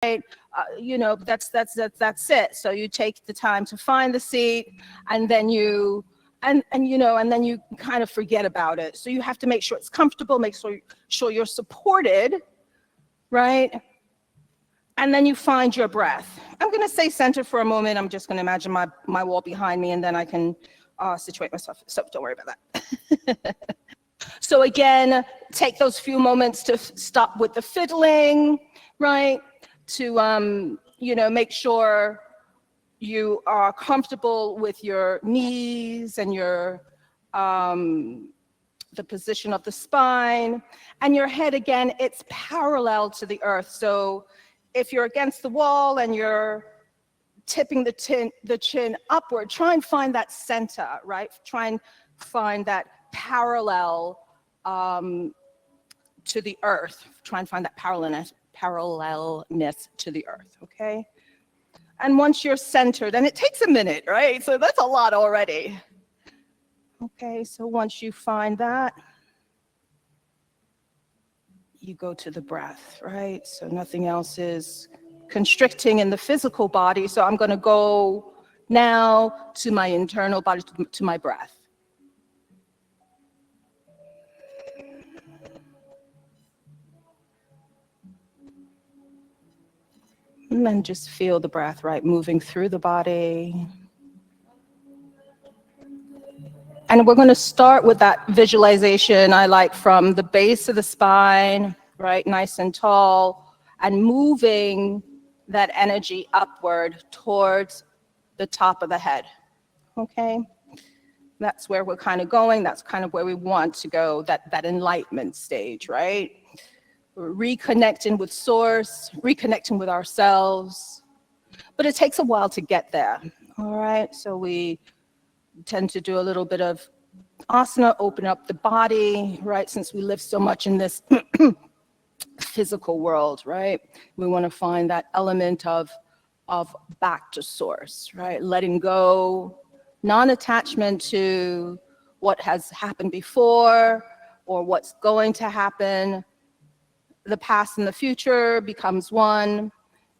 You know, that's it. So you take the time to find the seat, and then you you know, and then you kind of forget about it. So you have to make sure it's comfortable, make sure you're supported, right? And then you find your breath. I'm going to say center for a moment. I'm just going to imagine my wall behind me, and then I can situate myself. So don't worry about that. So again, take those few moments to stop with the fiddling, right? To, you know, make sure you are comfortable with your knees and your, the position of the spine, and your head, again, it's parallel to the earth. So if you're against the wall and you're tipping the chin upward, try and find that center, right? Try and find that parallel to the earth. Try and find that parallelness to the earth, okay? And once you're centered, and it takes a minute, right? So that's a lot already. Okay, so once you find that, you go to the breath, right? So nothing else is constricting in the physical body. So I'm going to go now to my internal body, to my breath. And then just feel the breath, right? Moving through the body. And we're going to start with that visualization I like from the base of the spine, right? Nice and tall, and moving that energy upward towards the top of the head, okay? That's where we're kind of going. That's kind of where we want to go, that enlightenment stage, right? We're reconnecting with source, reconnecting with ourselves, but it takes a while to get there, all right? So we tend to do a little bit of asana, open up the body, right? Since we live so much in this physical world, right? We want to find that element of back to source, right? Letting go, non-attachment to what has happened before or what's going to happen. The past and the future becomes one,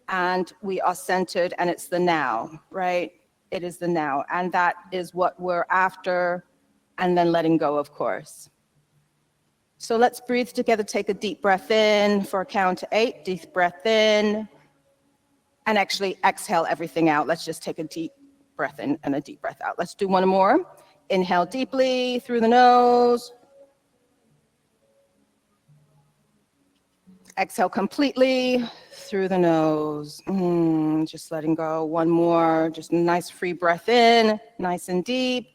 and we are centered, and it's the now, right? It is the now, and that is what we're after, and then letting go, of course. So let's breathe together. Take a deep breath in for a count to 8. Deep breath in, and actually exhale everything out. Let's just take a deep breath in and a deep breath out. Let's do one more. Inhale deeply through the nose. Exhale completely through the nose. Just letting go. One more. Just a nice free breath in, nice and deep.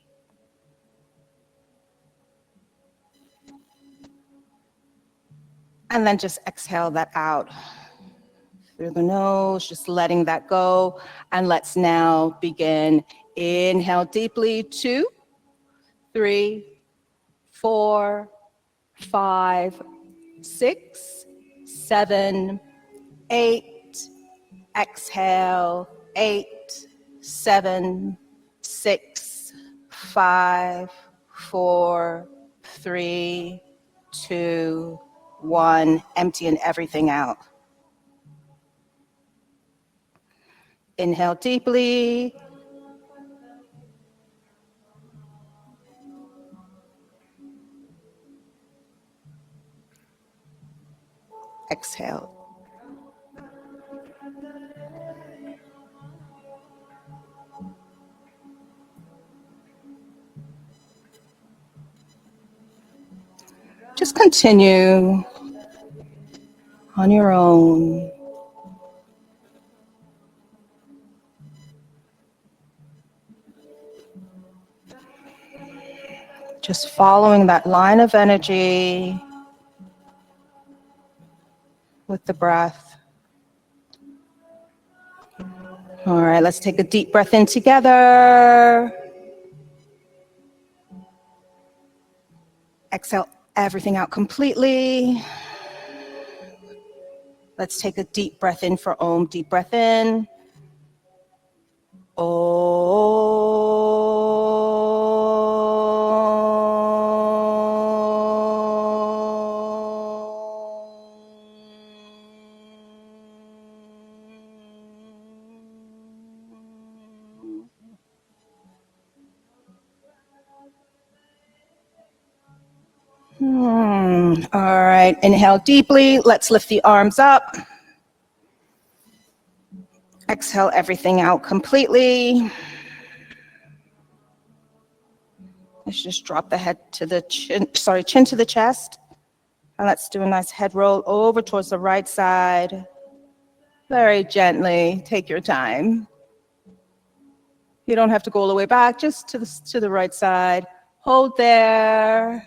And then just exhale that out through the nose, just letting that go. And let's now begin. Inhale deeply, 2, 3, 4, 5, 6, 7, 8. Exhale, 8, 7, 6, 5, 4, 3, 2, 1. Emptying everything out. Inhale deeply. Exhale. Just continue on your own. Just following that line of energy with the breath. All right, let's take a deep breath in together. Exhale everything out completely. Let's take a deep breath in for Om. Deep breath in. All right, inhale deeply. Let's lift the arms up. Exhale everything out completely. Let's just drop the head to the chin, chin to the chest. And let's do a nice head roll over towards the right side. Very gently, take your time. You don't have to go all the way back, just to the right side. Hold there.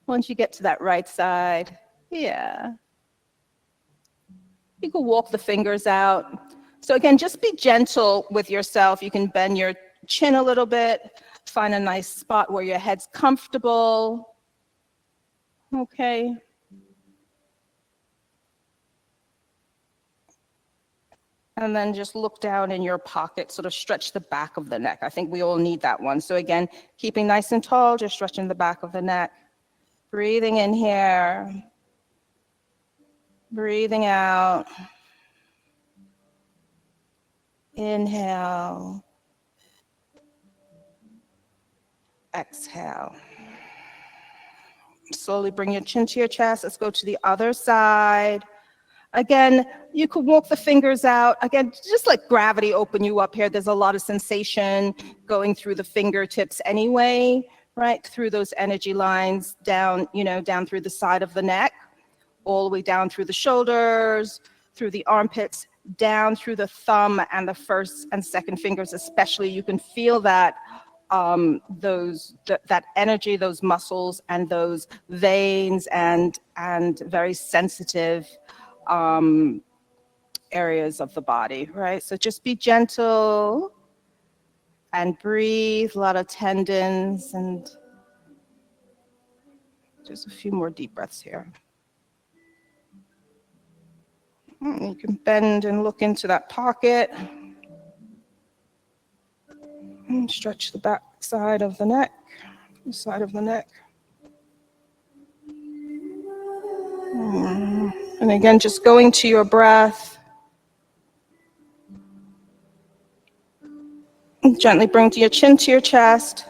Once you get to that right side, yeah. You can walk the fingers out. So again, just be gentle with yourself. You can bend your chin a little bit, find a nice spot where your head's comfortable. Okay. And then just look down in your pocket, sort of stretch the back of the neck. I think we all need that one. So again, keeping nice and tall, just stretching the back of the neck. Breathing in here. Breathing out. Inhale. Exhale. Slowly bring your chin to your chest. Let's go to the other side. Again, you could walk the fingers out. Again, just let gravity open you up here. There's a lot of sensation going through the fingertips anyway, right? Through those energy lines down, down through the side of the neck, all the way down through the shoulders, through the armpits, down through the thumb and the first and second fingers especially. You can feel that that energy, those muscles and those veins and very sensitive areas of the body, right? So just be gentle and breathe, a lot of tendons, and just a few more deep breaths here. You can bend and look into that pocket. And stretch the back side of the neck, the side of the neck. And again, just going to your breath. Gently bring your chin to your chest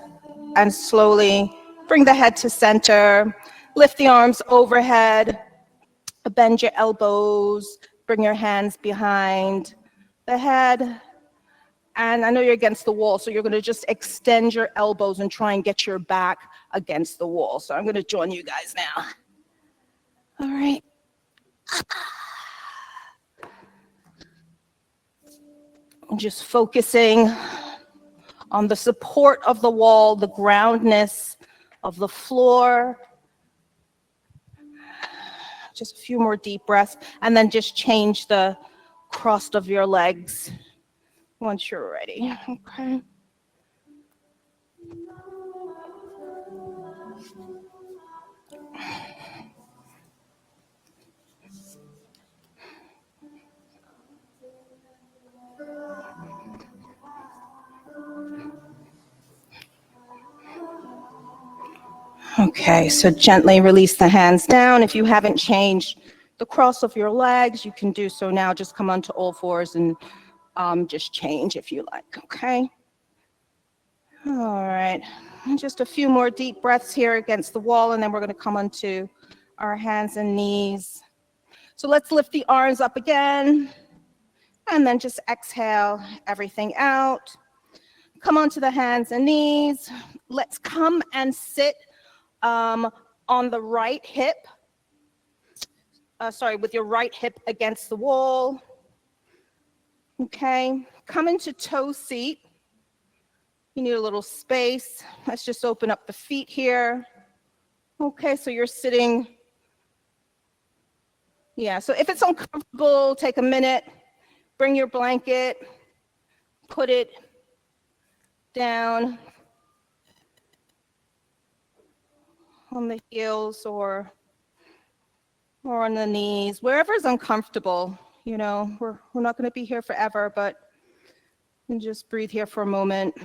and slowly bring the head to center. Lift the arms overhead. Bend your elbows. Bring your hands behind the head. And I know you're against the wall, so you're going to just extend your elbows and try and get your back against the wall. So I'm going to join you guys now. All right. I'm just focusing on the support of the wall, the groundness of the floor. Just a few more deep breaths, and then just change the cross of your legs once you're ready, okay? Okay, so gently release the hands down. If you haven't changed the cross of your legs, you can do so now. Just come onto all fours and just change if you like, okay? All right, just a few more deep breaths here against the wall, and then we're going to come onto our hands and knees. So let's lift the arms up again, and then just exhale everything out. Come onto the hands and knees. Let's come and sit on the right hip. With your right hip against the wall. Okay, come into toe seat. You need a little space. Let's just open up the feet here. Okay, so you're sitting. Yeah, so if it's uncomfortable, take a minute. Bring your blanket. Put it down on the heels or on the knees, wherever is uncomfortable. We're not going to be here forever, but just breathe here for a moment.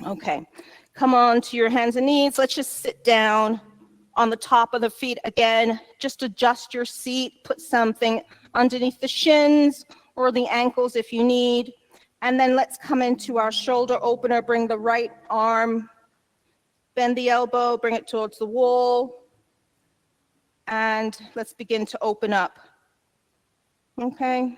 Okay, come on to your hands and knees. Let's just sit down on the top of the feet. Again, just adjust your seat, put something underneath the shins or the ankles if you need. And then let's come into our shoulder opener. Bring the right arm, bend the elbow, bring it towards the wall. And let's begin to open up. Okay.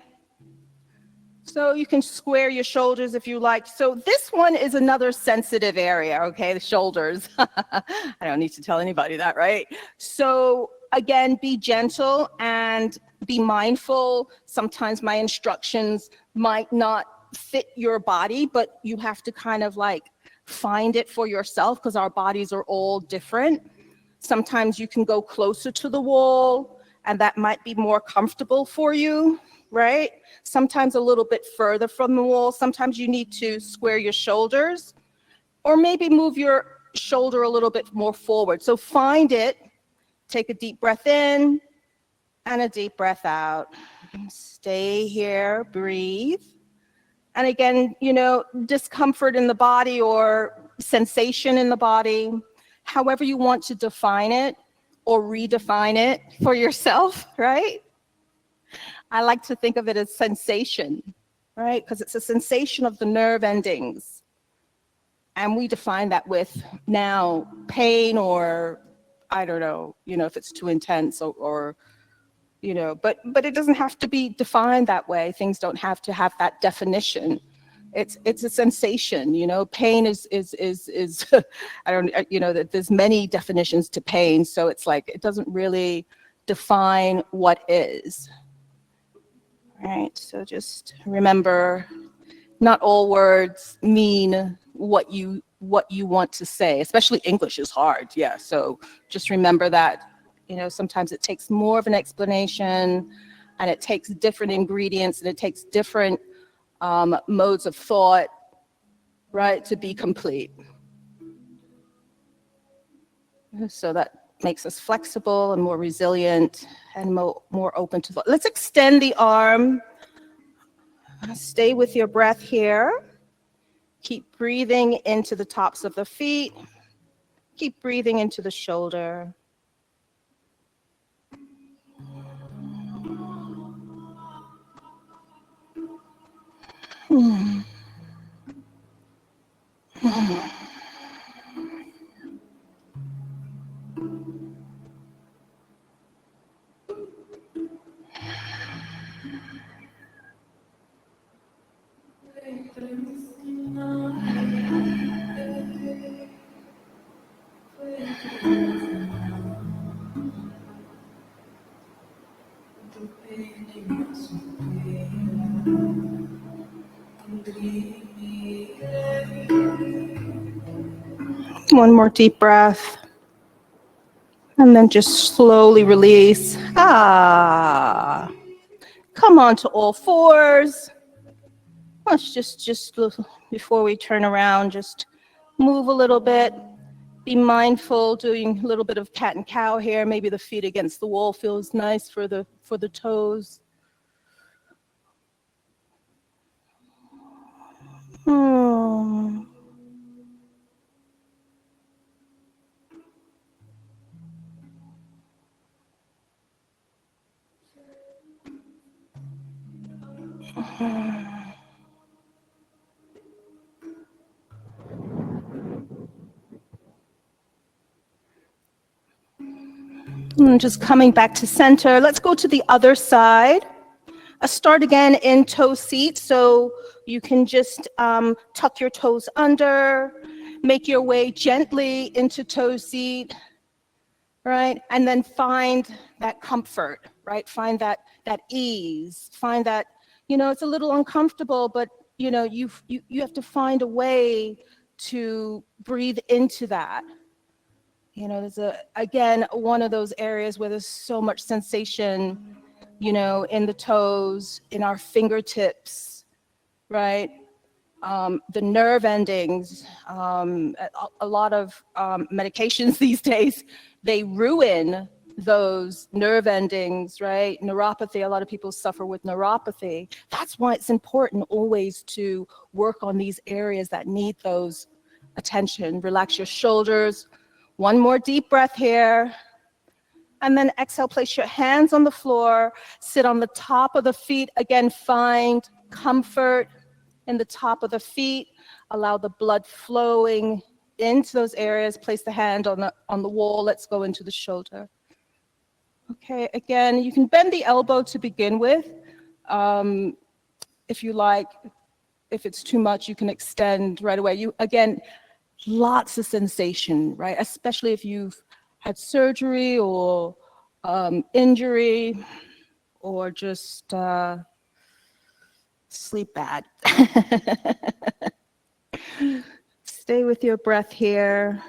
So you can square your shoulders if you like. So this one is another sensitive area, okay, the shoulders. I don't need to tell anybody that, right? So again, be gentle and be mindful. Sometimes my instructions might not fit your body, but you have to kind of like find it for yourself because our bodies are all different. Sometimes you can go closer to the wall and that might be more comfortable for you, right? Sometimes a little bit further from the wall. Sometimes you need to square your shoulders or maybe move your shoulder a little bit more forward. So find it, take a deep breath in and a deep breath out. Stay here, breathe. And again, you know, discomfort in the body or sensation in the body, however you want to define it or redefine it for yourself, right? I like to think of it as sensation, right? Because it's a sensation of the nerve endings. And we define that with now pain or, I don't know, you know, if it's too intense or you know, but it doesn't have to be defined that way. Things don't have to have that definition. It's a sensation, you know. Pain is I don't, you know, that there's many definitions to pain. So it's like it doesn't really define what is. All right, so just remember, not all words mean what you want to say, especially English is hard, yeah. So just remember that, you know, sometimes it takes more of an explanation and it takes different ingredients and it takes different modes of thought, right, to be complete. So that makes us flexible and more resilient and more open to thought. Let's extend the arm. Stay with your breath here. Keep breathing into the tops of the feet. Keep breathing into the shoulder. One more deep breath. And then just slowly release. Ah. Come on to all fours. Let's just before we turn around, just move a little bit. Be mindful, doing a little bit of cat and cow here. Maybe the feet against the wall feels nice for the toes. And just coming back to center. Let's go to the other side. Start again in toe seat, so you can just tuck your toes under, make your way gently into toe seat, right? And then find that comfort, right? Find that ease, find that, you know, it's a little uncomfortable, but you know, you have to find a way to breathe into that. You know, there's again, one of those areas where there's so much sensation, you know, in the toes, in our fingertips, right? The nerve endings, a lot of medications these days, they ruin those nerve endings, right? Neuropathy, a lot of people suffer with neuropathy. That's why it's important always to work on these areas that need those attention. Relax your shoulders. One more deep breath here. And then exhale, place your hands on the floor, sit on the top of the feet. Again, find comfort in the top of the feet. Allow the blood flowing into those areas. Place the hand on the wall. Let's go into the shoulder. Okay, again, you can bend the elbow to begin with. If you like, if it's too much, you can extend right away. Again, lots of sensation, right? Especially if you've had surgery or injury or just sleep bad. Stay with your breath here.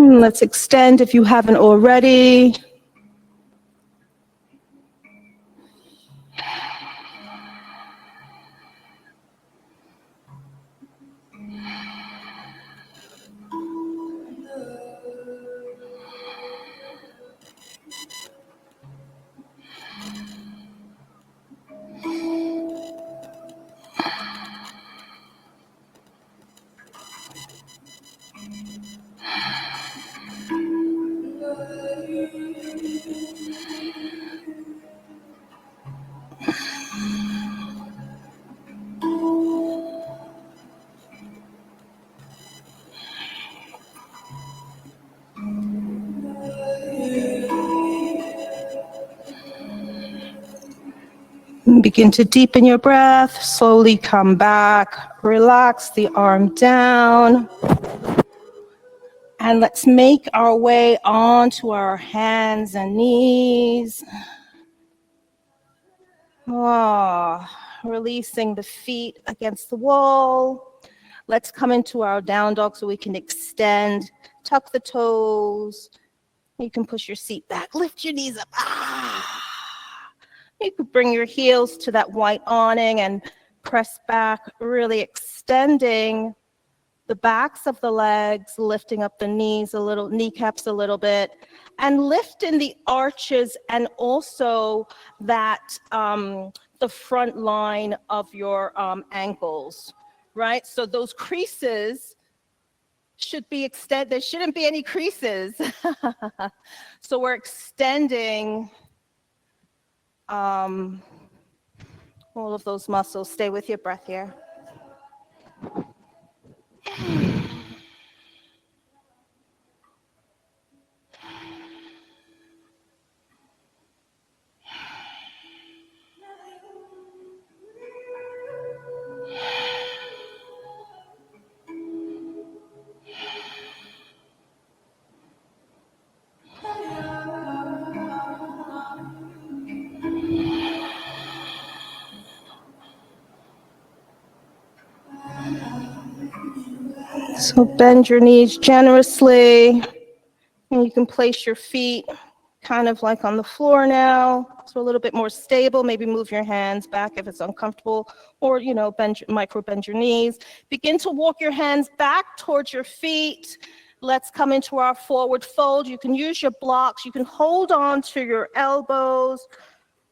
Let's extend if you haven't already. Begin to deepen your breath, slowly come back, relax the arm down. And let's make our way onto our hands and knees. Releasing the feet against the wall. Let's come into our down dog so we can extend, tuck the toes. You can push your seat back, lift your knees up. You could bring your heels to that white awning and press back, really extending the backs of the legs, lifting up the knees a little, kneecaps a little bit, and lifting the arches and also that the front line of your ankles, right? So those creases should be extended. There shouldn't be any creases. So we're extending all of those muscles. Stay with your breath here. So bend your knees generously, and you can place your feet kind of like on the floor now, so a little bit more stable. Maybe move your hands back if it's uncomfortable, or micro bend your knees. Begin to walk your hands back towards your feet. Let's come into our forward fold. You can use your blocks. You can hold on to your elbows,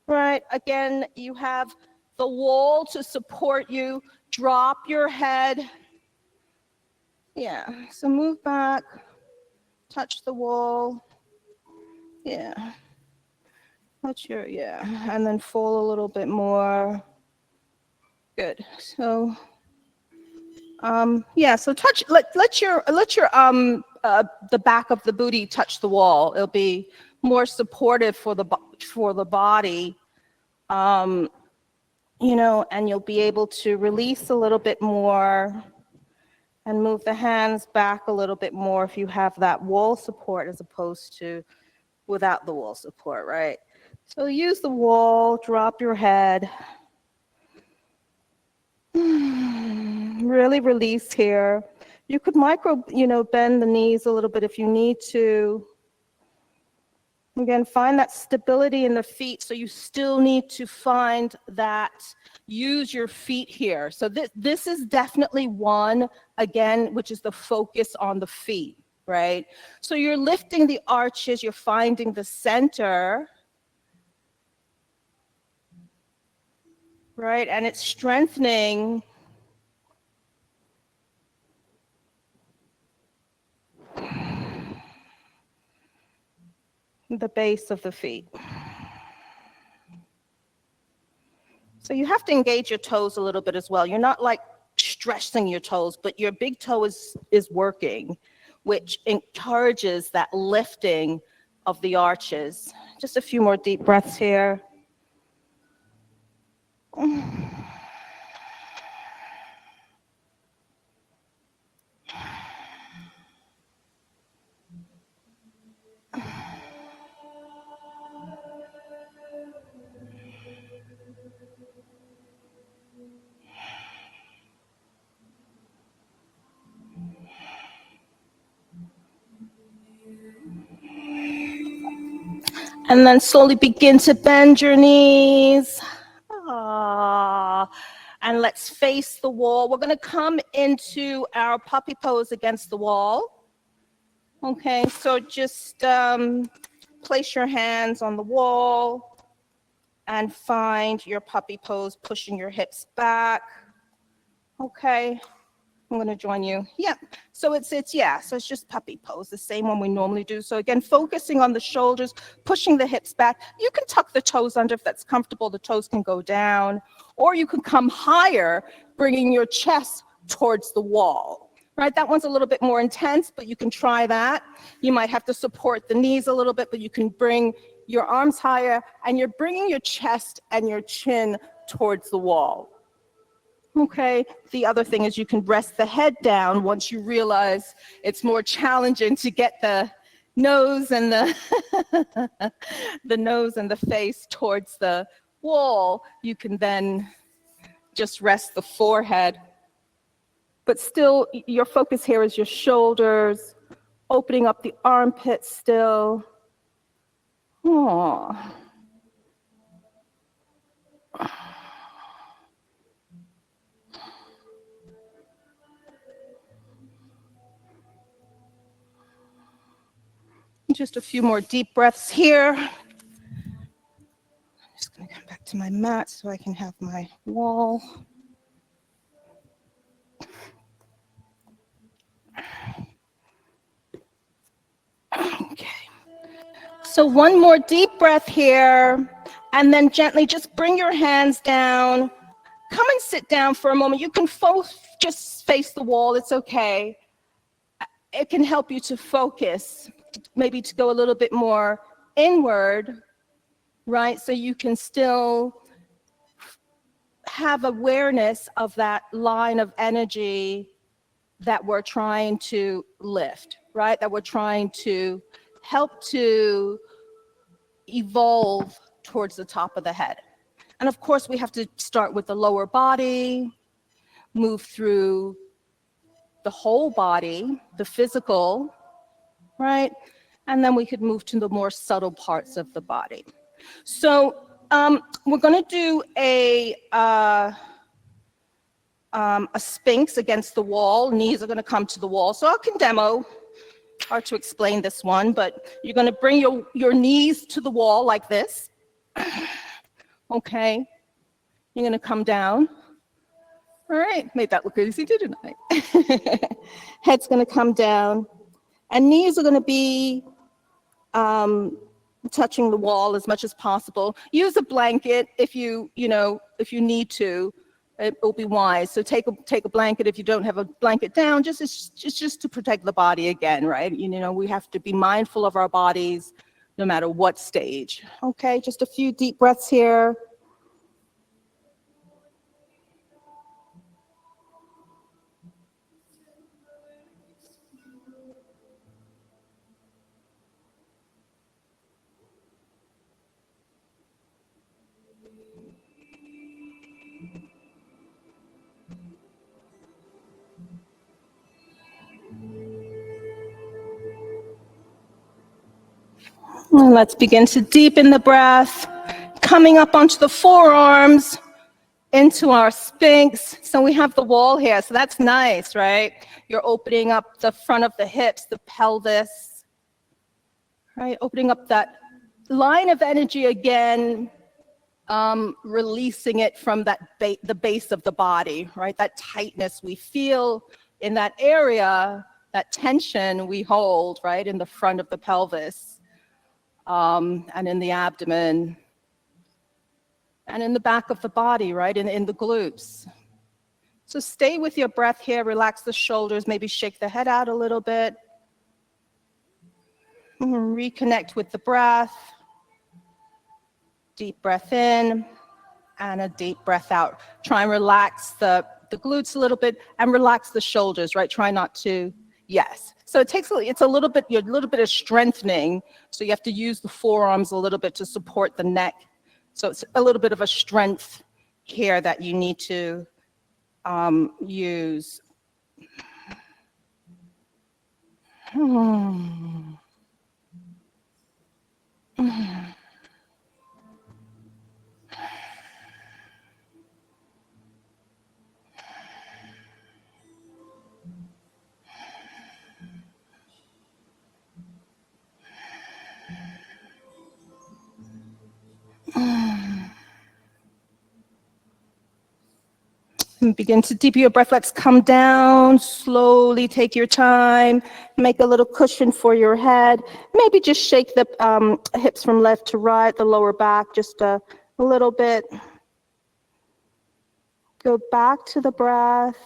right? Again, you have the wall to support you. Drop your head. Yeah, so move back, touch the wall. Yeah, and then fall a little bit more. Good. So, so touch. Let your the back of the booty touch the wall. It'll be more supportive for the body. And you'll be able to release a little bit more and move the hands back a little bit more if you have that wall support as opposed to without the wall support, right? So use the wall, drop your head. Really release here. You could bend the knees a little bit if you need to. Again, find that stability in the feet. So you still need to find that, use your feet here. So this is definitely one, again, which is the focus on the feet, right? So you're lifting the arches, you're finding the center, right? And it's strengthening the base of the feet. So you have to engage your toes a little bit as well. You're not like stressing your toes, but your big toe is working, which encourages that lifting of the arches. Just a few more deep breaths here. And then slowly begin to bend your knees. And let's face the wall. We're going to come into our puppy pose against the wall. Okay, so just place your hands on the wall and find your puppy pose, pushing your hips back. Okay. I'm going to join you. Yeah. So it's just puppy pose, the same one we normally do. So again, focusing on the shoulders, pushing the hips back. You can tuck the toes under if that's comfortable. The toes can go down, or you can come higher, bringing your chest towards the wall. Right? That one's a little bit more intense, but you can try that. You might have to support the knees a little bit, but you can bring your arms higher, and you're bringing your chest and your chin towards the wall. Okay, the other thing is you can rest the head down once you realize it's more challenging to get the nose and the nose and the face towards the wall. You can then just rest the forehead. But still, your focus here is your shoulders, opening up the armpits still. Aww. Just a few more deep breaths here. I'm just going to come back to my mat so I can have my wall. Okay. So one more deep breath here, and then gently just bring your hands down. Come and sit down for a moment. You can just face the wall. It's okay. It can help you to focus, maybe to go a little bit more inward, right? So you can still have awareness of that line of energy that we're trying to lift, right? That we're trying to help to evolve towards the top of the head. And of course, we have to start with the lower body, move through the whole body, the physical, right? And then we could move to the more subtle parts of the body. So we're going to do a sphinx against the wall. Knees are going to come to the wall. So I can demo or to explain this one, but you're going to bring your knees to the wall like this. Okay. You're going to come down. All right. Made that look easy, didn't I? Head's going to come down. And knees are going to be touching the wall as much as possible. Use a blanket if you need to. It will be wise. So take a blanket if you don't have a blanket down, just to protect the body again, right? We have to be mindful of our bodies no matter what stage. Okay, just a few deep breaths here. And let's begin to deepen the breath, coming up onto the forearms, into our Sphinx. So we have the wall here, so that's nice, right? You're opening up the front of the hips, the pelvis, right? Opening up that line of energy again, releasing it from that the base of the body, right? That tightness we feel in that area, that tension we hold, right? In the front of the pelvis, and in the abdomen, and in the back of the body, right? In the glutes. So stay with your breath here, relax the shoulders, maybe shake the head out a little bit. Reconnect with the breath. Deep breath in and a deep breath out. Try and relax the glutes a little bit and relax the shoulders, right? Try not to, yes. So it's a little bit of strengthening. So you have to use the forearms a little bit to support the neck. So it's a little bit of a strength here that you need to use. And begin to deepen your breath. Let's come down, slowly take your time, make a little cushion for your head. Maybe just shake the hips from left to right, the lower back, just a little bit. Go back to the breath.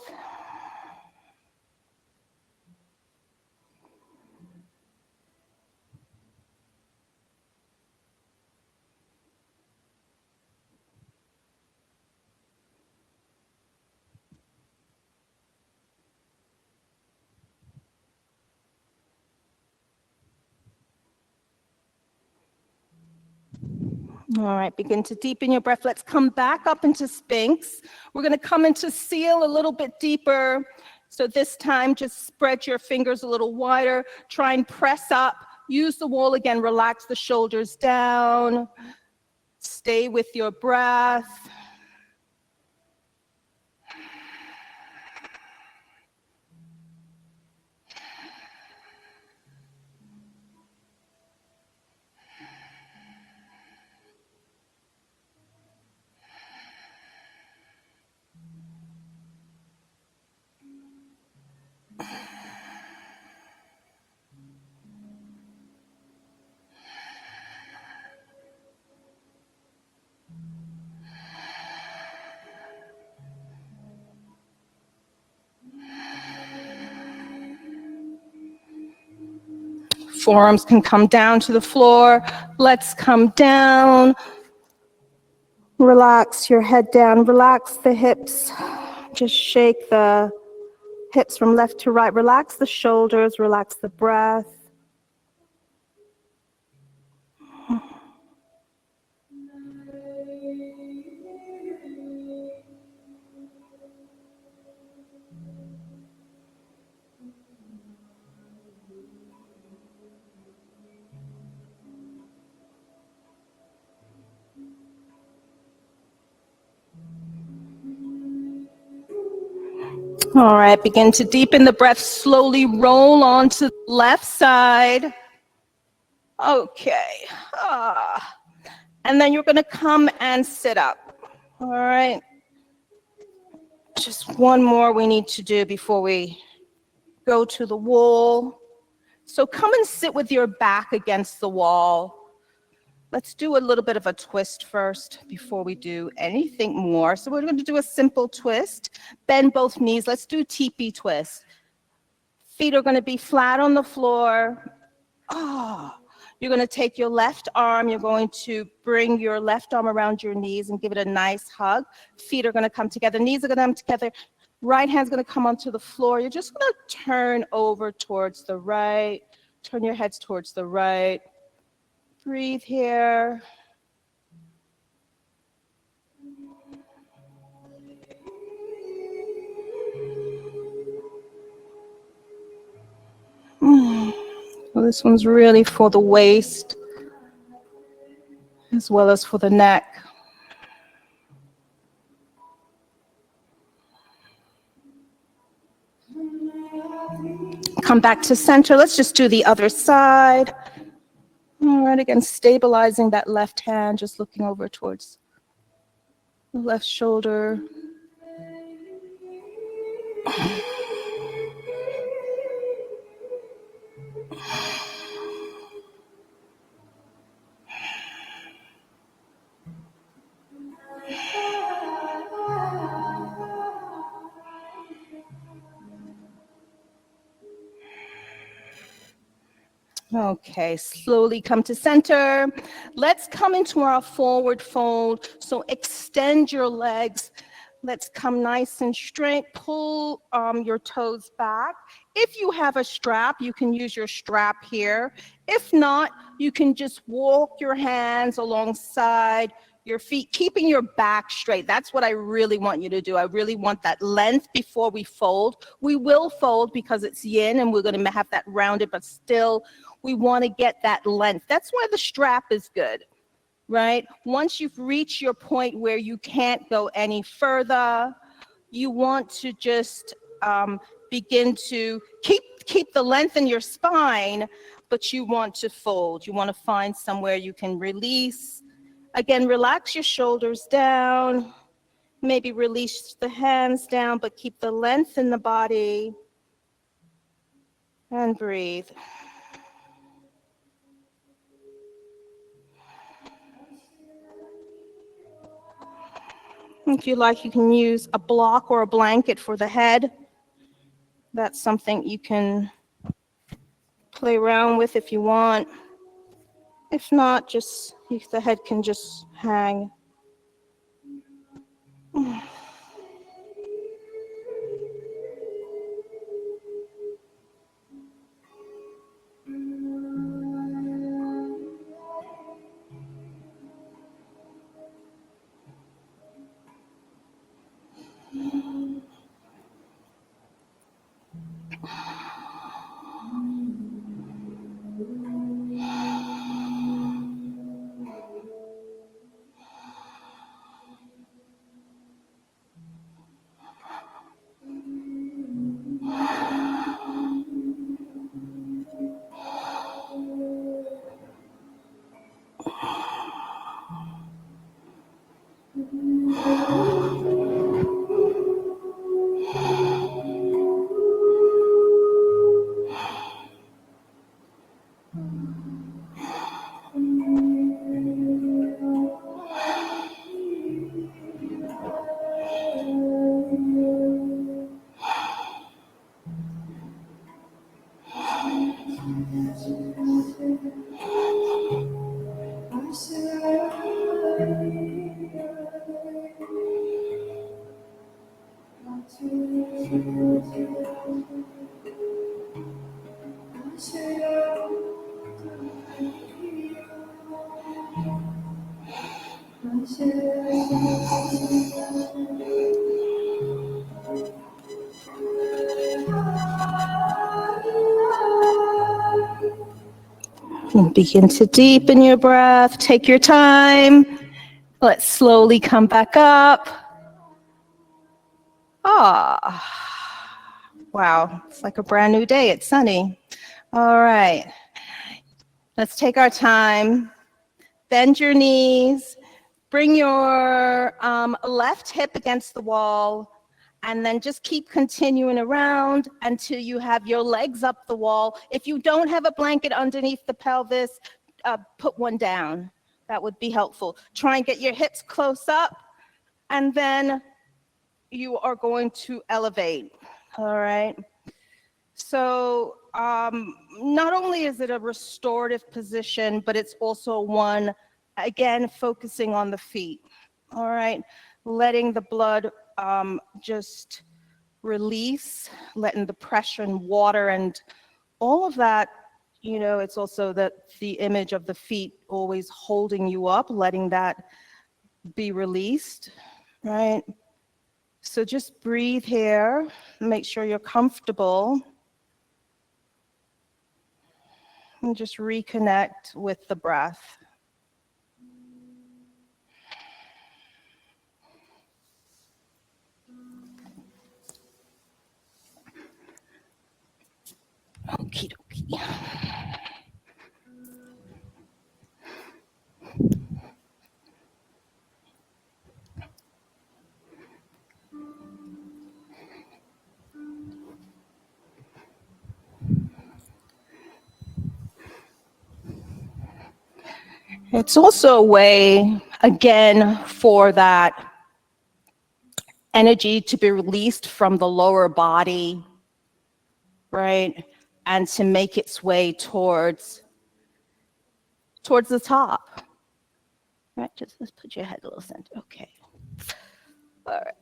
All right, begin to deepen your breath. Let's come back up into Sphinx. We're going to come into Seal a little bit deeper. So this time, just spread your fingers a little wider. Try and press up. Use the wall again. Relax the shoulders down. Stay with your breath. Forearms can come down to the floor. Let's come down. Relax your head down. Relax the hips. Just shake the hips from left to right. Relax the shoulders. Relax the breath. All right, begin to deepen the breath. Slowly roll onto the left side. Okay. And then you're going to come and sit up. All right. Just one more we need to do before we go to the wall. So come and sit with your back against the wall. Let's do a little bit of a twist first before we do anything more. So we're going to do a simple twist. Bend both knees. Let's do teepee twist. Feet are going to be flat on the floor. You're going to take your left arm. You're going to bring your left arm around your knees and give it a nice hug. Feet are going to come together. Knees are going to come together. Right hand's going to come onto the floor. You're just going to turn over towards the right. Turn your heads towards the right. Breathe here. Well, this one's really for the waist. as well as for the neck. Come back to center. Let's just do the other side. All right, again, stabilizing that left hand, just looking over towards the left shoulder. Okay, slowly come to center. Let's come into our forward fold. So extend your legs. Let's come nice and straight. Pull your toes back. If you have a strap, you can use your strap here. If not, you can just walk your hands alongside your feet, keeping your back straight. That's what I really want you to do. I really want that length before we fold. We will fold because it's yin and we're going to have that rounded, but still we want to get that length. That's why the strap is good, right? Once you've reached your point where you can't go any further, you want to just begin to keep the length in your spine, but you want to fold. You want to find somewhere you can release. Again, relax your shoulders down. Maybe release the hands down, but keep the length in the body. And breathe. If you like, you can use a block or a blanket for the head. That's something you can play around with if you want. If not, just the head can just hang. And begin to deepen your breath. Take your time. Let's slowly come back up. Wow, it's like a brand new day. It's sunny. All right. Let's take our time. Bend your knees. Bring your left hip against the wall. And then just keep continuing around until you have your legs up the wall. If you don't have a blanket underneath the pelvis, put one down. That would be helpful. Try and get your hips close up, and then you are going to elevate, all right? So not only is it a restorative position, but it's also one, again, focusing on the feet, all right? Letting the blood just release, letting the pressure and water and all of that, you know, it's also that the image of the feet always holding you up, letting that be released, right? So just breathe here, make sure you're comfortable, and just reconnect with the breath. It's also a way, again, for that energy to be released from the lower body, right? And to make its way towards the top. Right, just let's put your head a little center. Okay. All right.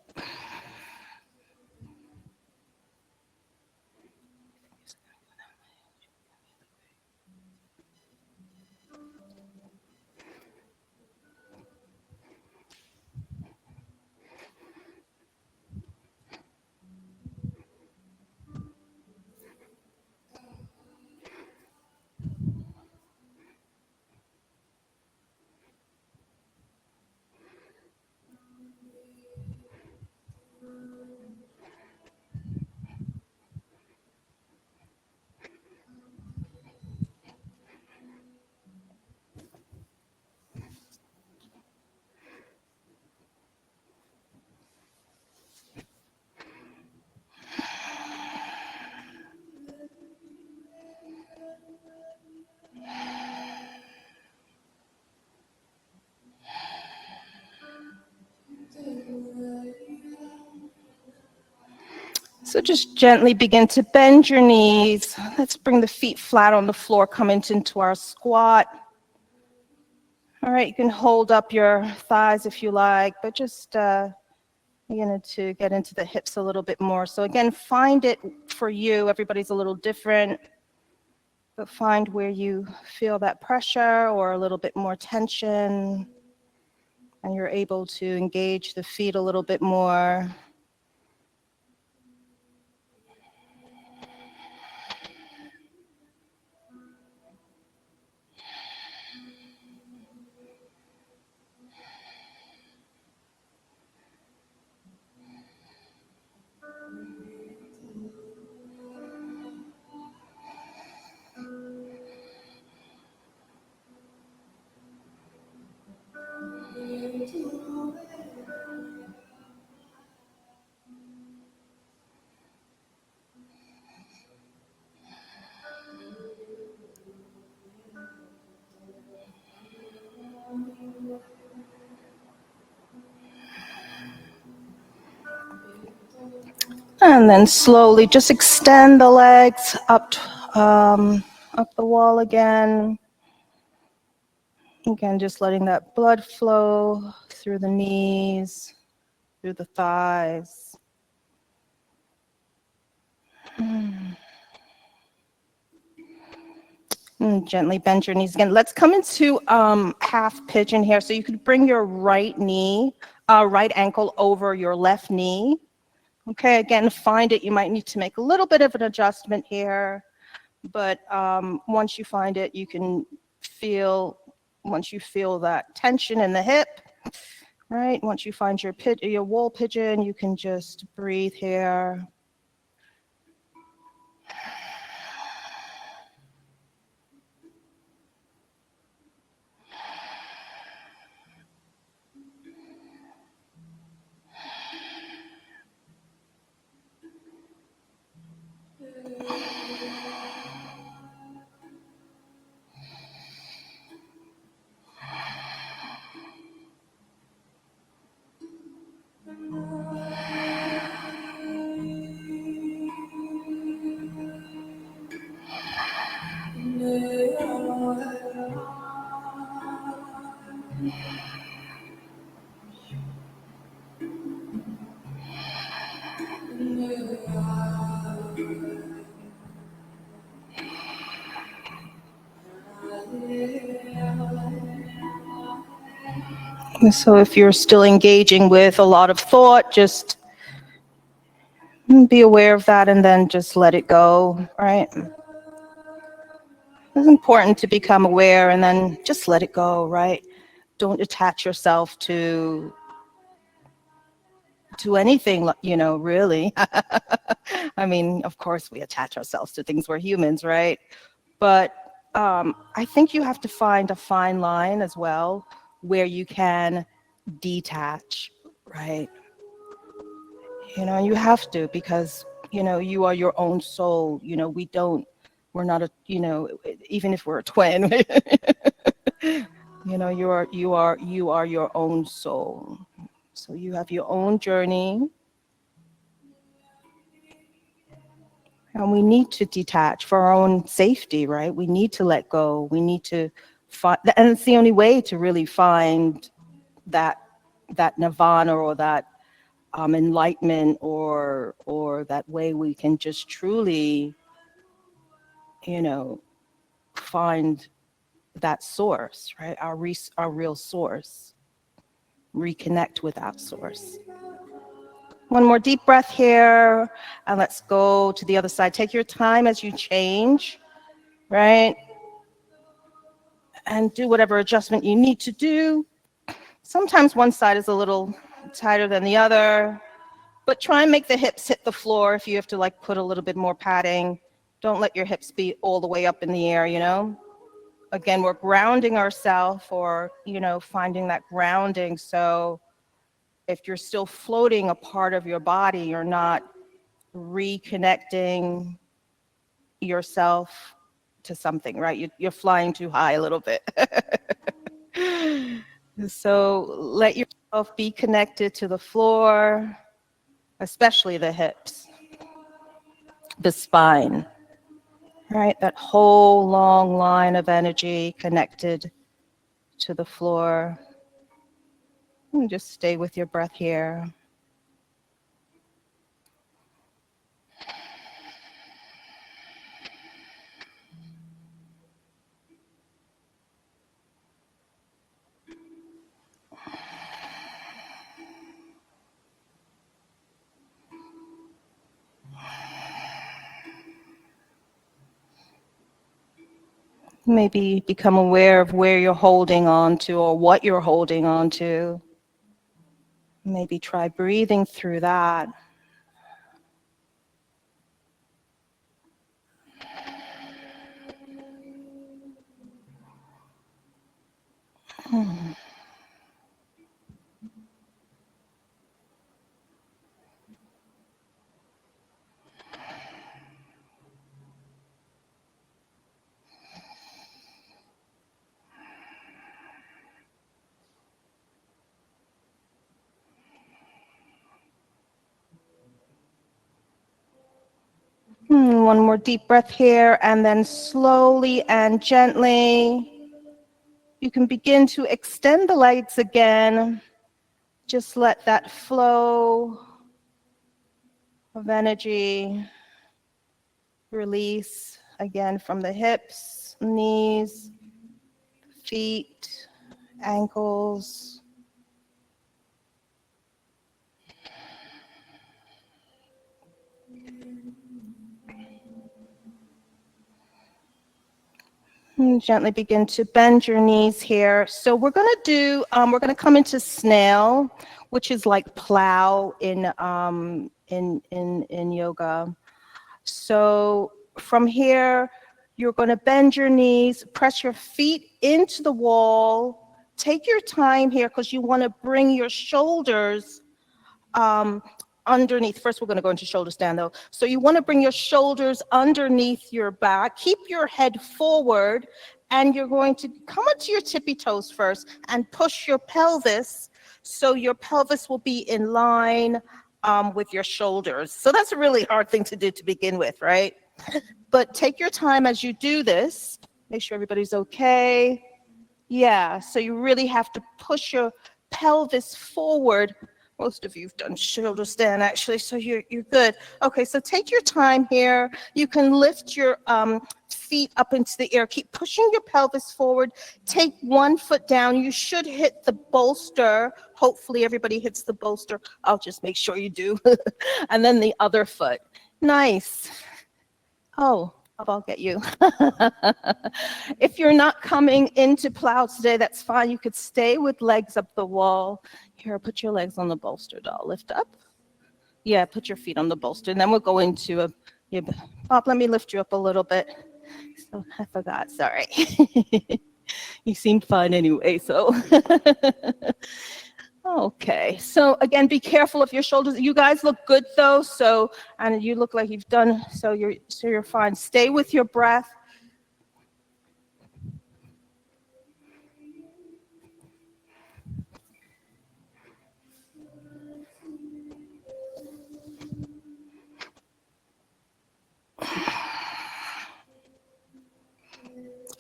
So just gently begin to bend your knees. Let's bring the feet flat on the floor, coming into our squat. All right, you can hold up your thighs if you like, but just begin to get into the hips a little bit more. So again, find it for you. Everybody's a little different, but find where you feel that pressure or a little bit more tension, and you're able to engage the feet a little bit more. And then slowly just extend the legs up the wall again. Again, just letting that blood flow through the knees, through the thighs. And gently bend your knees again. Let's come into half pigeon here. So you could bring your right ankle over your left knee. Okay, again, find it. You might need to make a little bit of an adjustment here, but once you find it, you can feel, once you feel that tension in the hip, right? Once you find your wall pigeon, you can just breathe here. So if you're still engaging with a lot of thought, just be aware of that and then just let it go, right? It's important to become aware and then just let it go, right? Don't attach yourself to anything, really. I mean, of course we attach ourselves to things, we're humans, right? But I think you have to find a fine line as well where you can detach, right? You have to, because, you are your own soul. We're not even if we're a twin, You know, you are your own soul. So you have your own journey. And we need to detach for our own safety, right? We need to let go. We need to find, and it's the only way to really find that nirvana, or that enlightenment, or that way we can just truly, you know, find that source, right? Our real source. Reconnect with that source. One more deep breath here, and let's go to the other side. Take your time as you change, right? And do whatever adjustment you need to do. Sometimes one side is a little tighter than the other, but try and make the hips hit the floor. If you have to like put a little bit more padding, don't let your hips be all the way up in the air, you know? Again, we're grounding ourselves, or, you know, finding that grounding. So if you're still floating a part of your body, you're not reconnecting yourself to something, right? You're flying too high a little bit. So let yourself be connected to the floor, especially the hips, the spine, right? That whole long line of energy connected to the floor. And just stay with your breath here. Maybe become aware of where you're holding on to, or what you're holding on to. Maybe try breathing through that. One more deep breath here, and then slowly and gently, you can begin to extend the legs again. Just let that flow of energy release again from the hips, knees, feet, ankles. And gently begin to bend your knees here. So we're going to come into snail, which is like plow in yoga. So from here, you're going to bend your knees, press your feet into the wall. Take your time here, because you want to bring your shoulders underneath. First, we're going to go into shoulder stand though. So you want to bring your shoulders underneath your back. Keep your head forward, and you're going to come onto your tippy toes first and push your pelvis, so your pelvis will be in line with your shoulders. So that's a really hard thing to do to begin with, right? But take your time as you do this. Make sure everybody's okay. Yeah, so you really have to push your pelvis forward. Most of you've done shoulder stand, actually, so you're good. Okay, so take your time here. You can lift your feet up into the air. Keep pushing your pelvis forward. Take one foot down. You should hit the bolster. Hopefully everybody hits the bolster. I'll just make sure you do. And then the other foot. Nice. Oh, I'll get you. If you're not coming into plow today, that's fine. You could stay with legs up the wall. Here, put your legs on the bolster, doll. Lift up. Yeah, put your feet on the bolster. And then we'll go into Bob, let me lift you up a little bit. So I forgot, sorry. You seem fun anyway, so. Okay, so again, be careful of your shoulders. You guys look good though, so, and you look like you've done, so you're fine. Stay with your breath.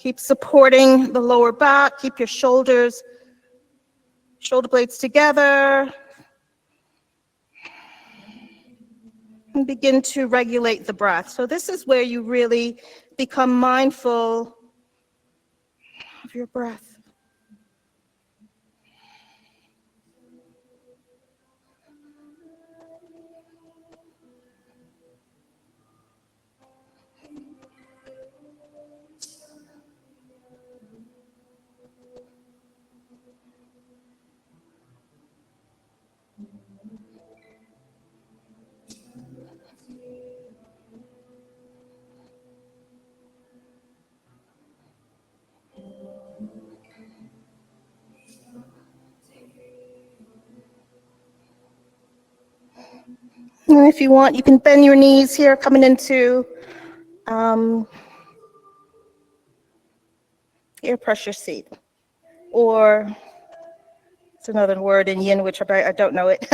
Keep supporting the lower back. Keep your shoulder blades together. And begin to regulate the breath. So this is where you really become mindful of your breath. And if you want, you can bend your knees here, coming into air pressure seat. Or it's another word in yin, which I don't know it.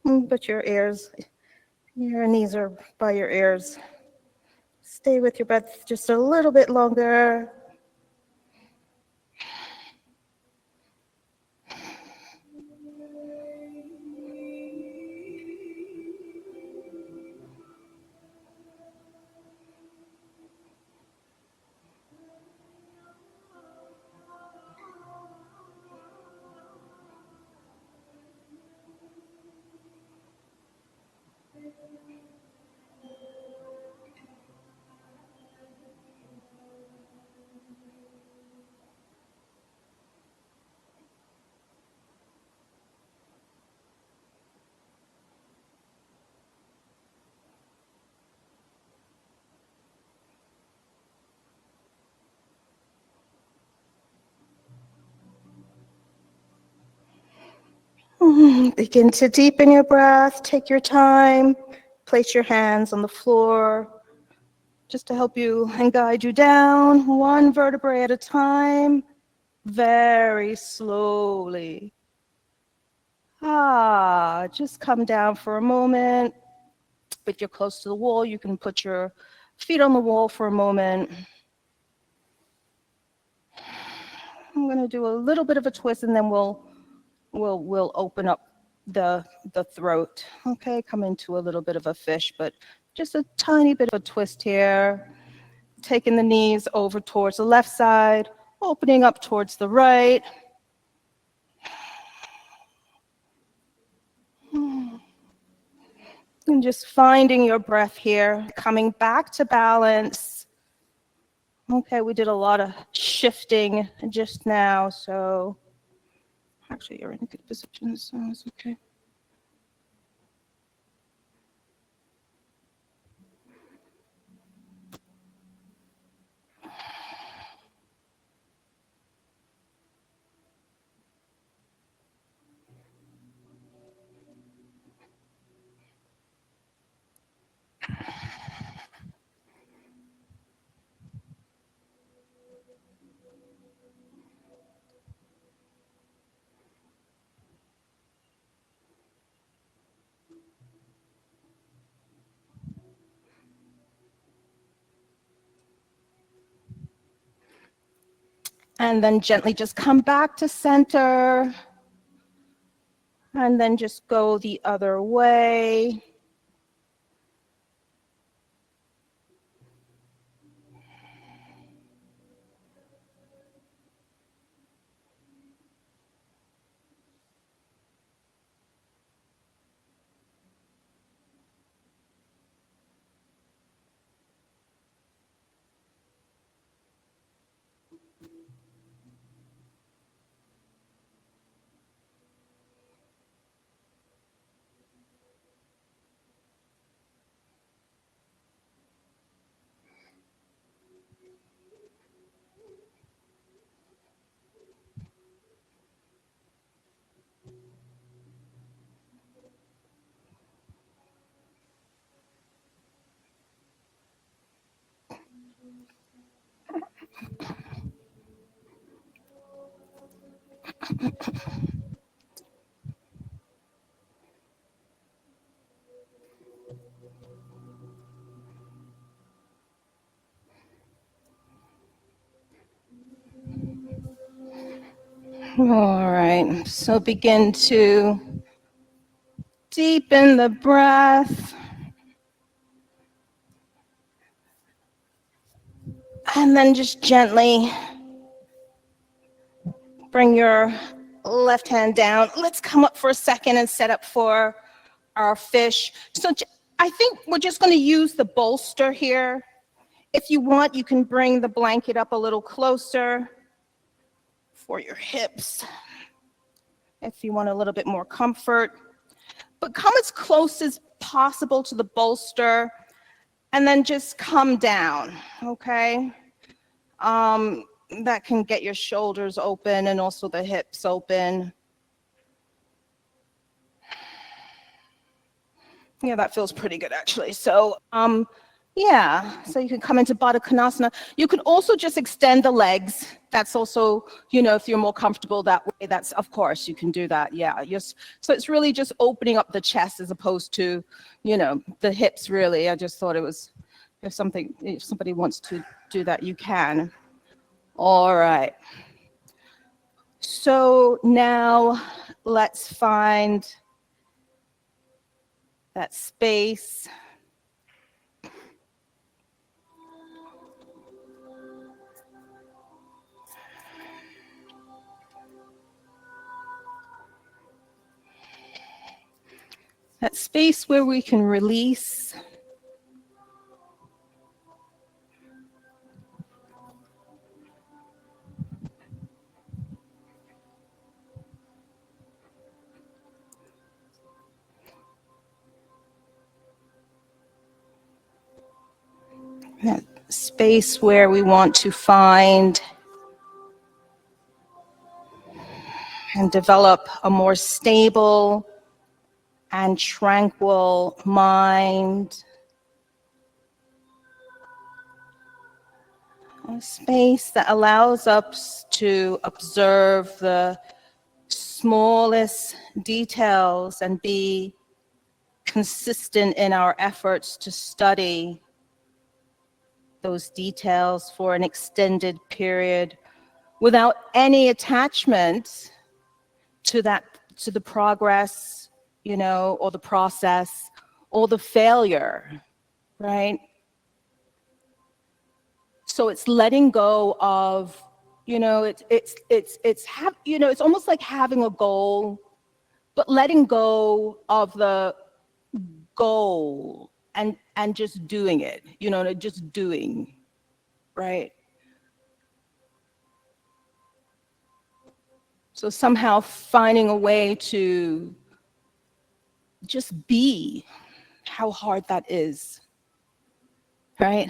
But your knees are by your ears. Stay with your breath just a little bit longer. Begin to deepen your breath. Take your time. Place your hands on the floor just to help you and guide you down one vertebrae at a time, very slowly. Just come down for a moment. If you're close to the wall, you can put your feet on the wall for a moment. I'm going to do a little bit of a twist, and then we'll open up the throat. Okay, come into a little bit of a fish, but just a tiny bit of a twist here. Taking the knees over towards the left side, opening up towards the right. And just finding your breath here, coming back to balance. Okay, we did a lot of shifting just now, so actually you're in a good position, so it's okay. And then gently just come back to center. And then just go the other way. All right, so begin to deepen the breath. And then just gently bring your left hand down. Let's come up for a second and set up for our fish. So I think we're just going to use the bolster here. If you want, you can bring the blanket up a little closer for your hips, if you want a little bit more comfort. But come as close as possible to the bolster, and then just come down, okay? That can get your shoulders open and also the hips open. Yeah, that feels pretty good, actually. So, yeah, so you can come into Baddha Konasana. You can also just extend the legs. That's also, if you're more comfortable that way, that's, of course, you can do that. Yeah, so it's really just opening up the chest as opposed to, the hips, really. I just thought it was, if somebody wants to do that, you can. All right. So now let's find that space. That space where we can release. That space where we want to find and develop a more stable and tranquil mind. A space that allows us to observe the smallest details and be consistent in our efforts to study those details for an extended period without any attachment to the progress, or the process, or the failure, right? So it's letting go of, it's almost like having a goal, but letting go of the goal and just doing it, just doing, right? So somehow finding a way to just be, how hard that is, right?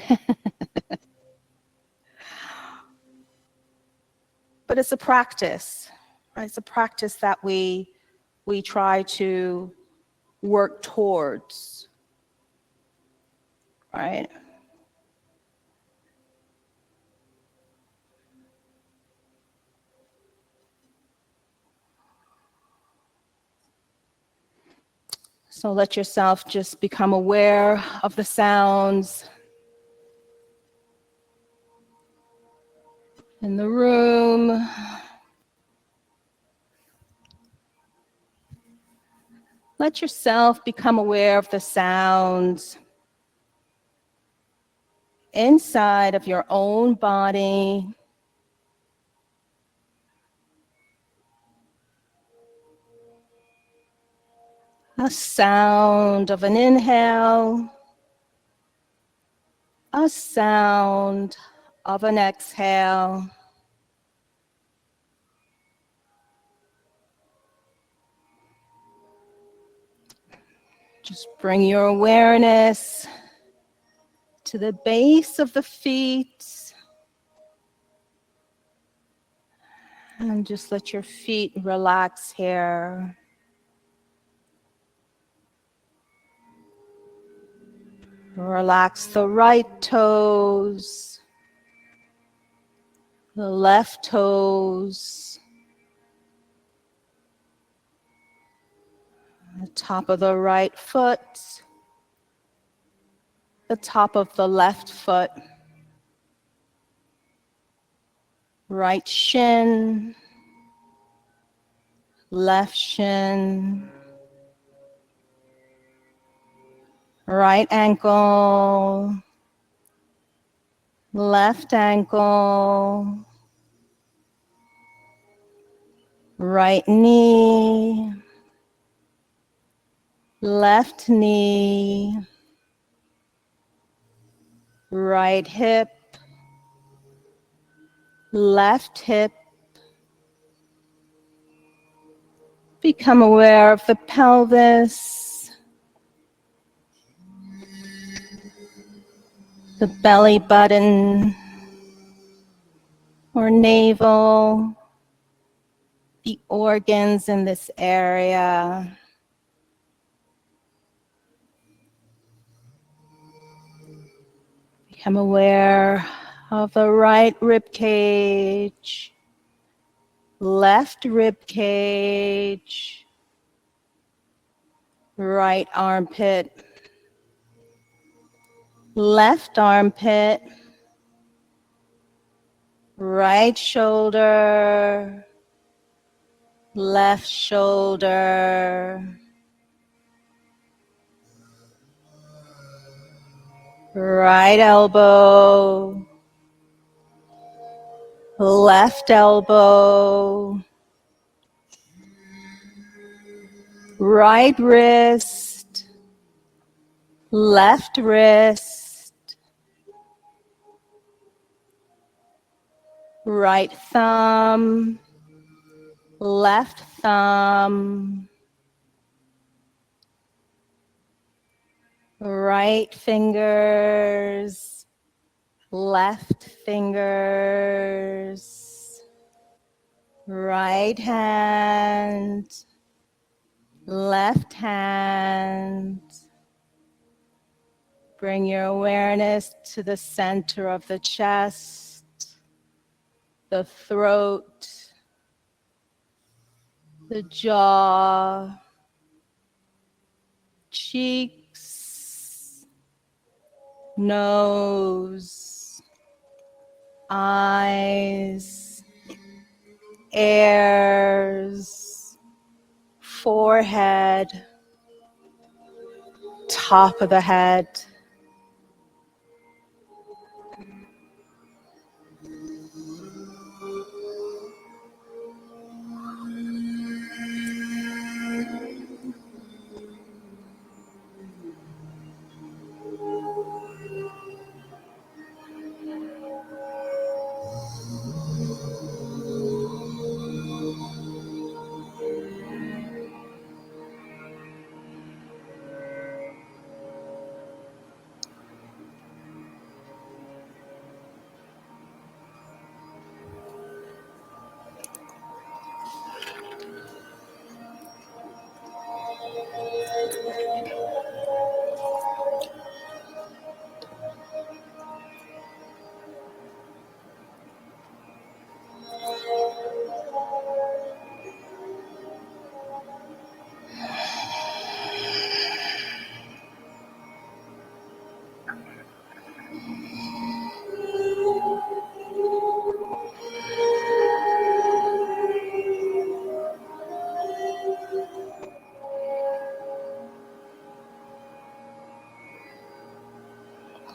But it's a practice, right? It's a practice that we try to work towards, right? So let yourself just become aware of the sounds in the room. Let yourself become aware of the sounds inside of your own body. A sound of an inhale, a sound of an exhale. Just bring your awareness to the base of the feet. And just let your feet relax here. Relax the right toes, the left toes, the top of the right foot, the top of the left foot, right shin, left shin, right ankle, left ankle, right knee, left knee, right hip, left hip. Become aware of the pelvis, the belly button or navel, the organs in this area. Become aware of the right rib cage, left rib cage, right armpit, left armpit, right shoulder, left shoulder, right elbow, left elbow, right wrist, left wrist, right thumb, left thumb, right fingers, left fingers, right hand, left hand. Bring your awareness to the center of the chest, the throat, the jaw, cheeks, nose, eyes, ears, forehead, top of the head.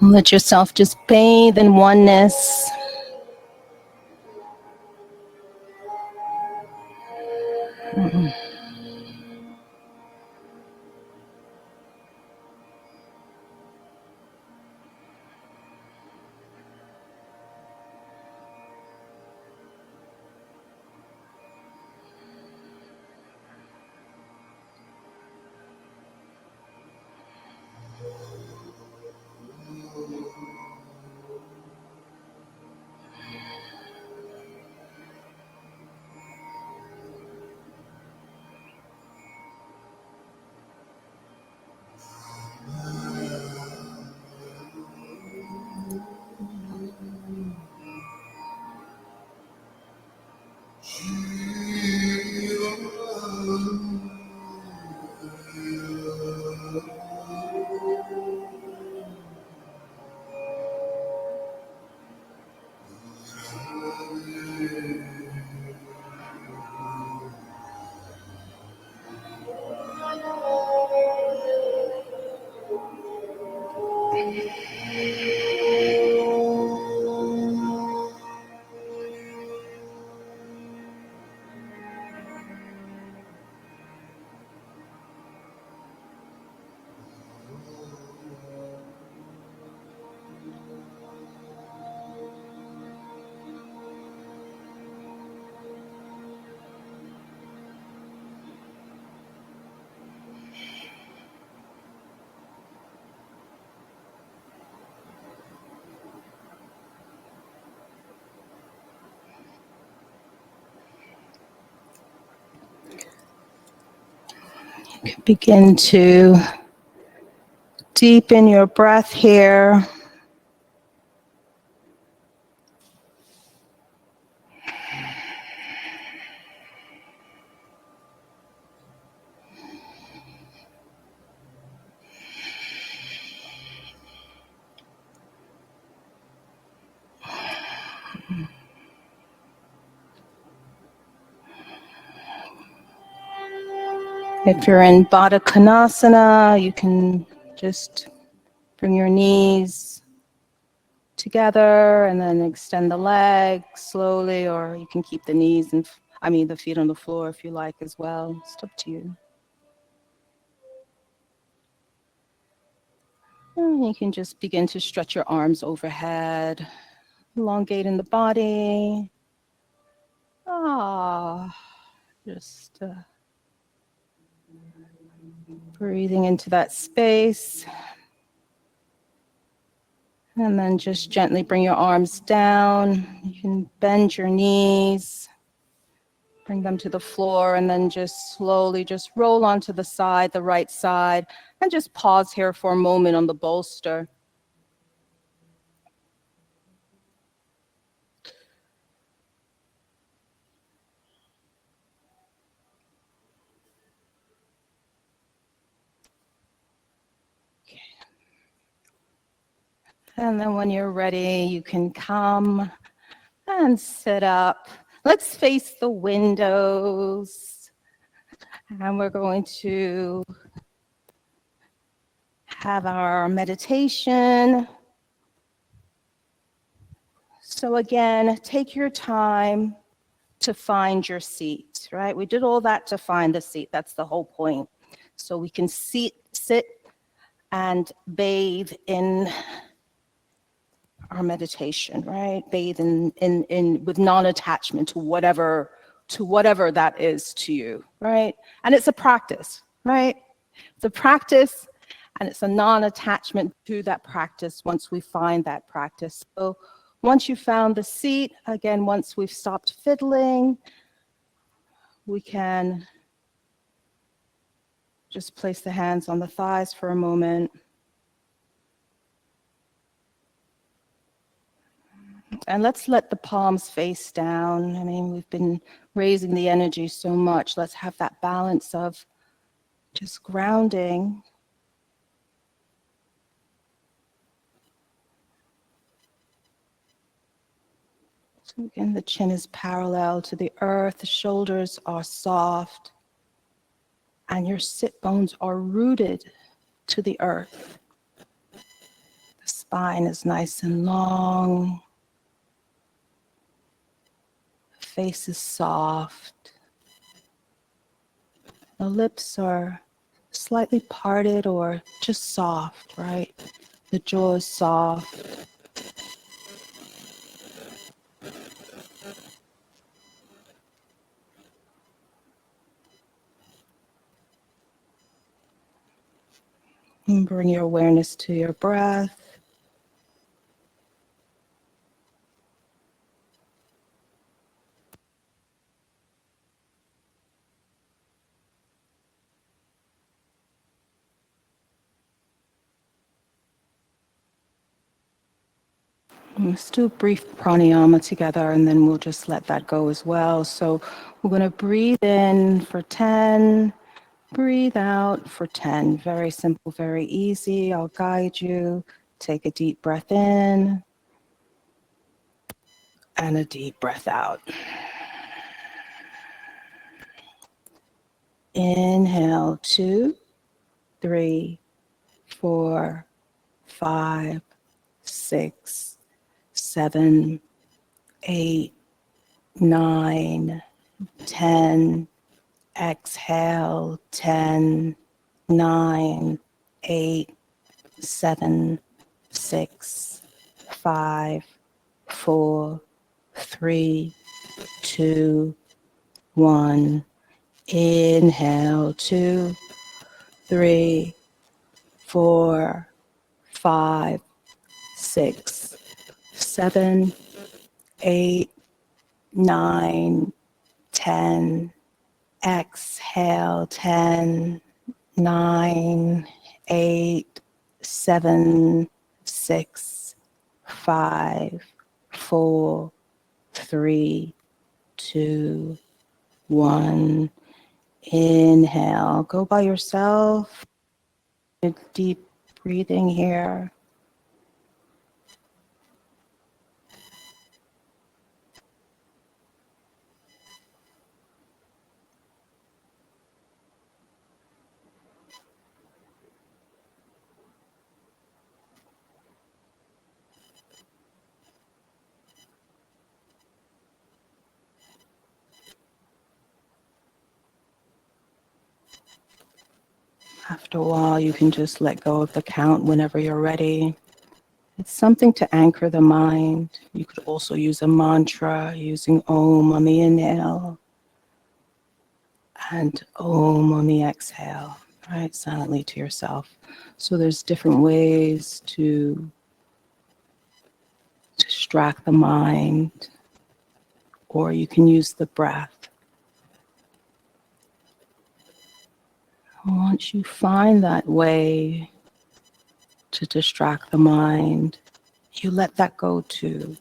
Let yourself just bathe in oneness. Begin to deepen your breath here. If you're in Baddha Konasana, you can just bring your knees together and then extend the legs slowly, or you can keep the knees and the feet on the floor if you like as well. It's up to you. And you can just begin to stretch your arms overhead, elongating the body. Just breathing into that space. And then just gently bring your arms down. You can bend your knees, bring them to the floor, and then just slowly just roll onto the side, the right side, and just pause here for a moment on the bolster. And then when you're ready, you can come and sit up. Let's face the windows. And we're going to have our meditation. So again, take your time to find your seat, right? We did all that to find the seat. That's the whole point. So we can sit and bathe in our meditation, right? Bathe in with non-attachment to whatever that is to you, right? And it's a practice, right? It's a practice, and it's a non-attachment to that practice once we find that practice. So once you found the seat, again, once we've stopped fiddling, we can just place the hands on the thighs for a moment. And let's let the palms face down. I mean, we've been raising the energy so much. Let's have that balance of just grounding. So again, the chin is parallel to the earth, the shoulders are soft, and your sit bones are rooted to the earth. The spine is nice and long. The face is soft. The lips are slightly parted or just soft, right? The jaw is soft. And bring your awareness to your breath. Let's do a brief pranayama together, and then we'll just let that go as well. So we're going to breathe in for 10, breathe out for 10. Very simple, very easy. I'll guide you. Take a deep breath in and a deep breath out. Inhale, 2, 3, 4, 5, 6, 7, 8, 9, 10. Exhale, 10, 9, 8, 7, 6, 5, 4, 3, 2, 1. Inhale, 2, 3, 4, 5, 6, 7, 8, 9, 10. Exhale, 10, 9, 8, 7, 6, 5, 4, 3, 2, 1. Inhale, go by yourself. Deep breathing here. After a while, you can just let go of the count whenever you're ready. It's something to anchor the mind. You could also use a mantra using Om on the inhale and Om on the exhale, right? Silently to yourself. So there's different ways to distract the mind, or you can use the breath. Once you find that way to distract the mind, you let that go too.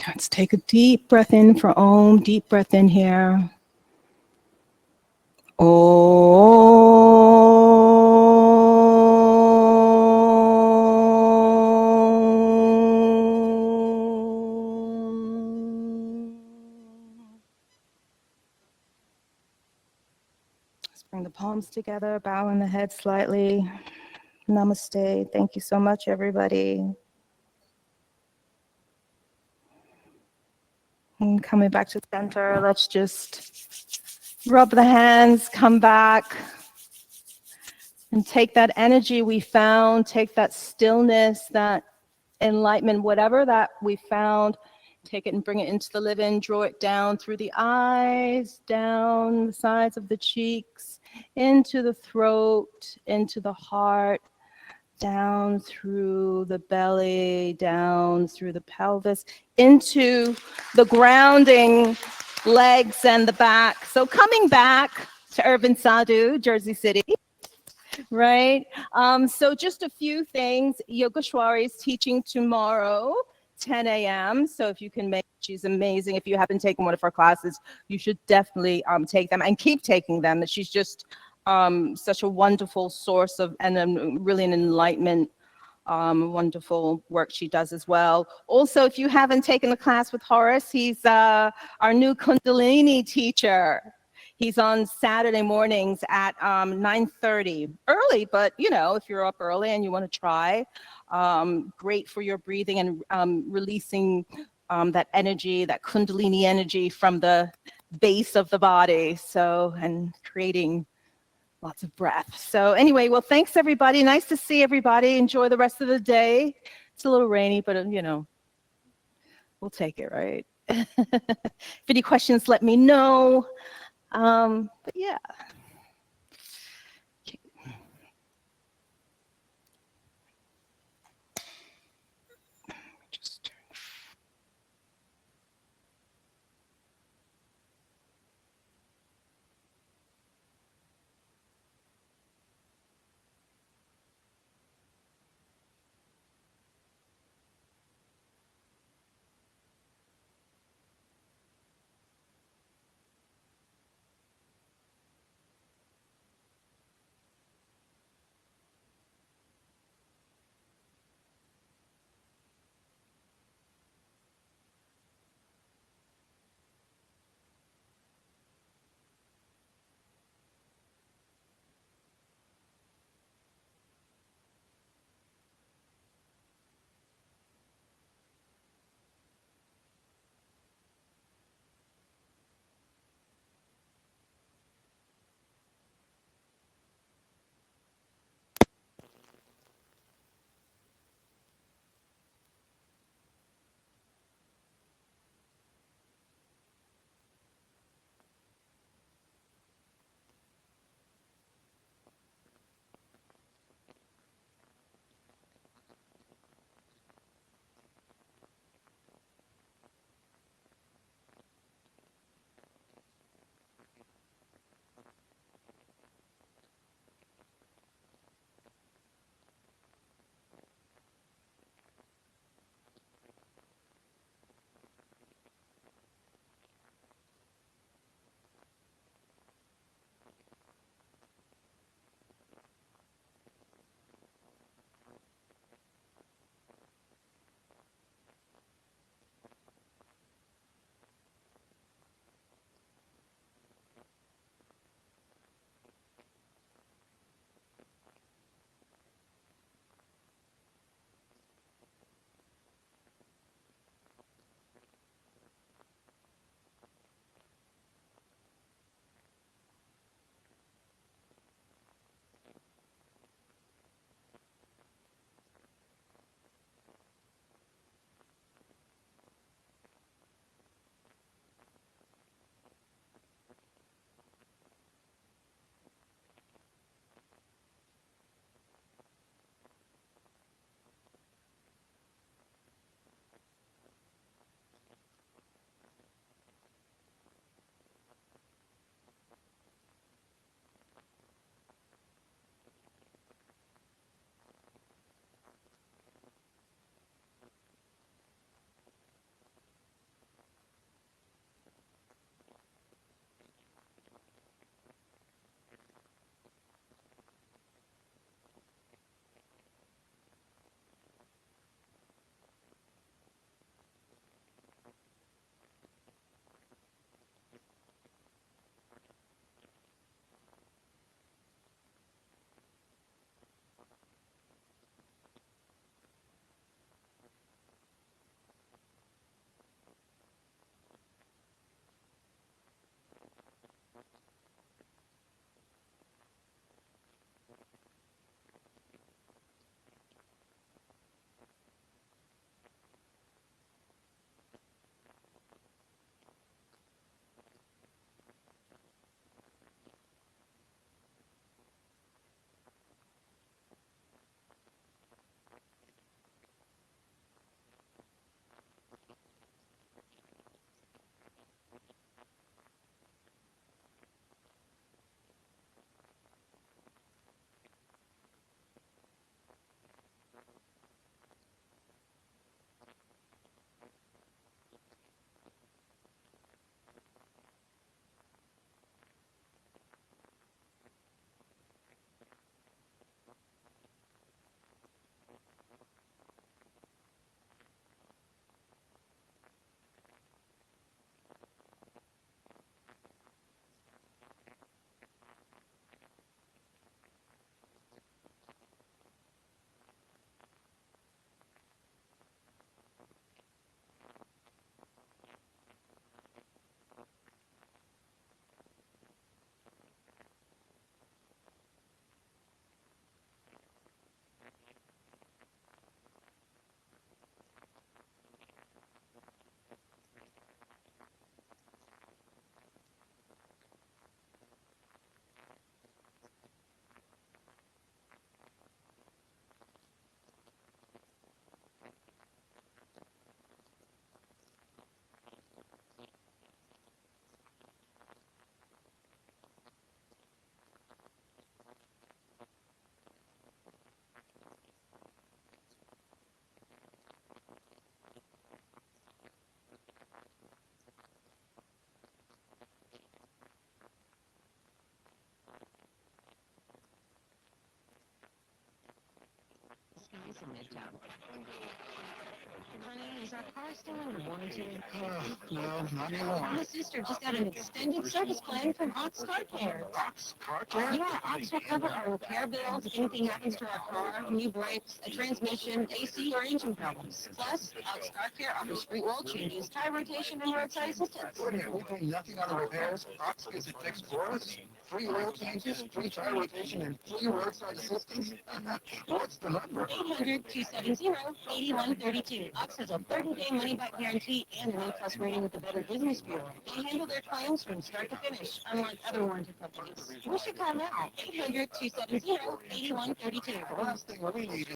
Let's take a deep breath in for Om. Deep breath in here. Let's bring the palms together, bowing the head slightly. Namaste. Thank you so much, everybody. And coming back to center, let's just rub the hands, come back, and take that energy we found, take that stillness, that enlightenment, whatever that we found, take it and bring it into the living, draw it down through the eyes, down the sides of the cheeks, into the throat, into the heart, down through the belly, down through the pelvis, into the grounding legs and the back. So coming back to Urban Sadhu, Jersey City, right? So just a few things. Yogeshwari is teaching tomorrow, 10 a.m. So if you can make, she's amazing. If you haven't taken one of her classes, you should definitely take them and keep taking them. She's just such a wonderful source of, and really an enlightenment Wonderful work she does as well. Also, if you haven't taken the class with Horace, he's our new Kundalini teacher. He's on Saturday mornings at 9:30. Early, but if you're up early and you want to try, great for your breathing and releasing that energy, that Kundalini energy from the base of the body. So, and creating lots of breath. So anyway, well, thanks everybody. Nice to see everybody. Enjoy the rest of the day. It's a little rainy, but we'll take it, right? If any questions, let me know. But yeah. Okay. Just Nice in Midtown. Honey, is our car still under warranty? No, not anymore. My sister just got an extended service plan from Ox Car Care. Ox Car Care? Yeah, Ox will cover our repair bills if anything happens to our car, new brakes, a transmission, AC, or engine problems. Plus, Ox Car Care offers free oil changes, tire rotation, and roadside assistance. Wait a minute, we pay nothing on the repairs. Ox gets it fixed for us. Free oil changes, free tire rotation, and free roadside assistance. What's the number? 800-270-8132. Ox has a 30-day money-back guarantee and an A-plus rating with the Better Business Bureau. They handle their claims from start to finish, unlike other warranty companies. We should call now. 800-270-8132. The last thing we need